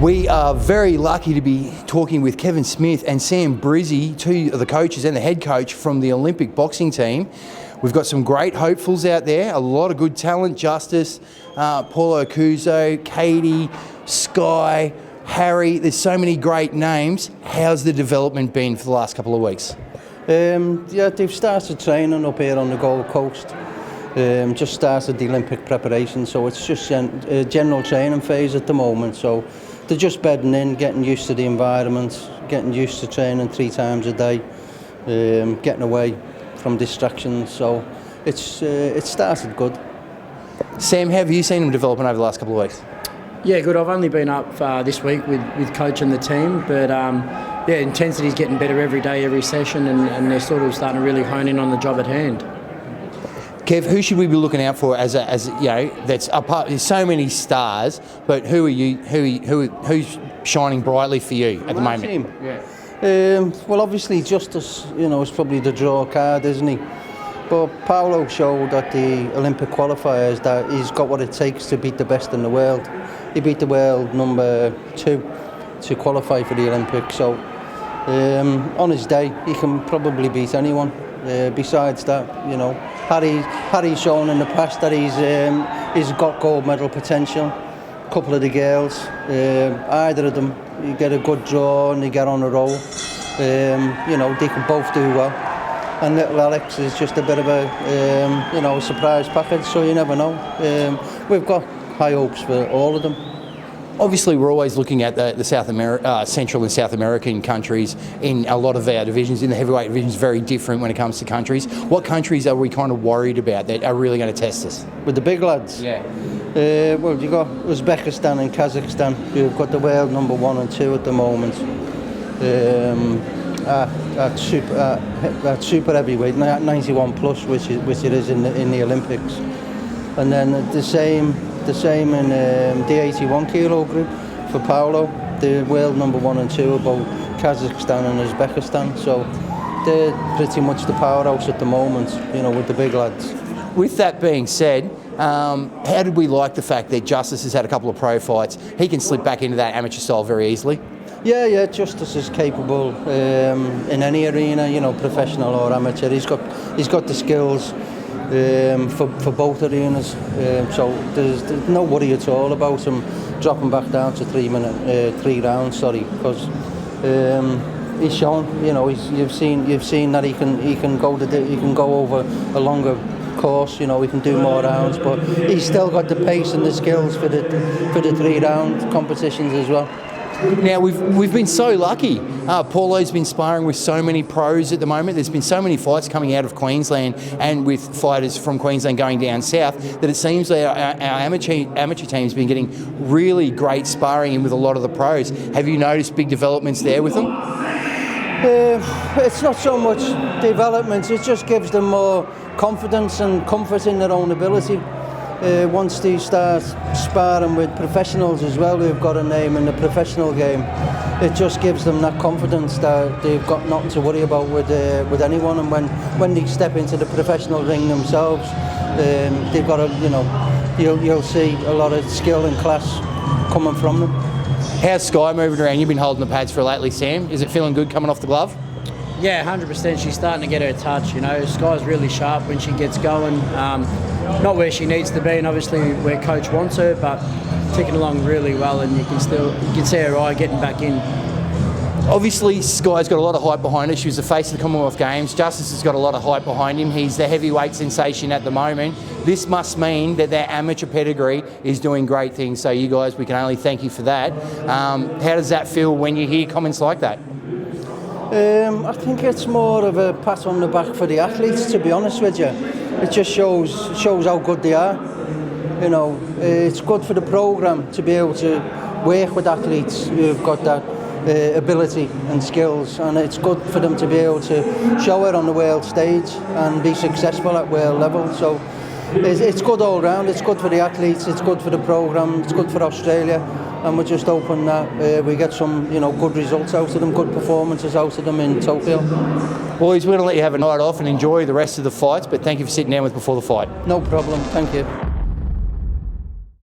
We are very lucky to be talking with Kevin Smith and Sam Brizzy, two of the coaches and the head coach from the Olympic boxing team. We've got some great hopefuls out there, a lot of good talent, Justice, Paulo Cuso, Katie, Sky, Harry. There's so many great names. How's the development been for the last couple of weeks? Yeah, they've started training up here on the Gold Coast. Just started the Olympic preparation, so it's just a general training phase at the moment. So they're just bedding in, getting used to the environment, getting used to training 3 times a day, getting away from distractions. So it's started good. Sam, how have you seen them developing over the last couple of weeks? Yeah, good. I've only been up this week with coach and the team, but yeah, intensity's getting better every day, every session, and they're sort of starting to really hone in on the job at hand. Kev, who should we be looking out for as you know, that's apart? There's so many stars, but who's shining brightly for you at the moment? Team. Yeah. Well, obviously Justice, is probably the draw card, isn't he? But Paulo showed at the Olympic qualifiers that he's got what it takes to beat the best in the world. He beat the world number 2 to qualify for the Olympics. So on his day, he can probably beat anyone. Besides that, Harry's shown in the past that he's got gold medal potential. A couple of the girls, either of them, you get a good draw and they get on a roll. They can both do well. And little Alex is just a bit of a surprise package, so you never know. We've got high hopes for all of them. Obviously, we're always looking at the Central and South American countries in a lot of our divisions. In the heavyweight divisions, very different when it comes to countries. What countries are we kind of worried about that are really going to test us? With the big lads? Yeah. Well, you've got Uzbekistan and Kazakhstan. You've got the world number 1 and 2 at the moment. At super heavyweight, 91 plus, which it is in the Olympics. And then the same in the 81 kilo group for Paulo. The world number 1 and 2 are both Kazakhstan and Uzbekistan. So they're pretty much the powerhouse at the moment, with the big lads. With that being said, how did we like the fact that Justice has had a couple of pro fights? He can slip back into that amateur style very easily. Yeah, Justice is capable in any arena, professional or amateur. He's got the skills for both arenas, so there's no worry at all about him dropping back down to 3 rounds. Because he's shown, you've seen that he can go over a longer course. He can do more rounds, but he's still got the pace and the skills for the 3-round competitions as well. Now, we've been so lucky. Paulo's been sparring with so many pros at the moment. There's been so many fights coming out of Queensland and with fighters from Queensland going down south that it seems that our amateur team's been getting really great sparring in with a lot of the pros. Have you noticed big developments there with them? It's not so much developments, it just gives them more confidence and comfort in their own ability. Once they start sparring with professionals as well, who've got a name in the professional game, it just gives them that confidence that they've got nothing to worry about with anyone. And when they step into the professional ring themselves, they've got you'll see a lot of skill and class coming from them. How's Sky moving around? You've been holding the pads for her lately, Sam. Is it feeling good coming off the glove? Yeah, 100%. She's starting to get her touch. Sky's really sharp when she gets going. Not where she needs to be, and obviously where coach wants her, but ticking along really well, and you can see her eye getting back in. Obviously, Sky's got a lot of hype behind her. She was the face of the Commonwealth Games. Justice has got a lot of hype behind him. He's the heavyweight sensation at the moment. This must mean that their amateur pedigree is doing great things. So you guys, we can only thank you for that. How does that feel when you hear comments like that? I think it's more of a pat on the back for the athletes, to be honest with you. It just shows how good they are. It's good for the programme to be able to work with athletes who've got that ability and skills, and it's good for them to be able to show it on the world stage and be successful at world level. So it's good all round. It's good for the athletes, it's good for the programme, it's good for Australia, and we're just hoping that we get some good results out of them, good performances out of them in Tokyo. Well, he's going to let you have a night off and enjoy the rest of the fights, but thank you for sitting down with before the fight. No problem, thank you.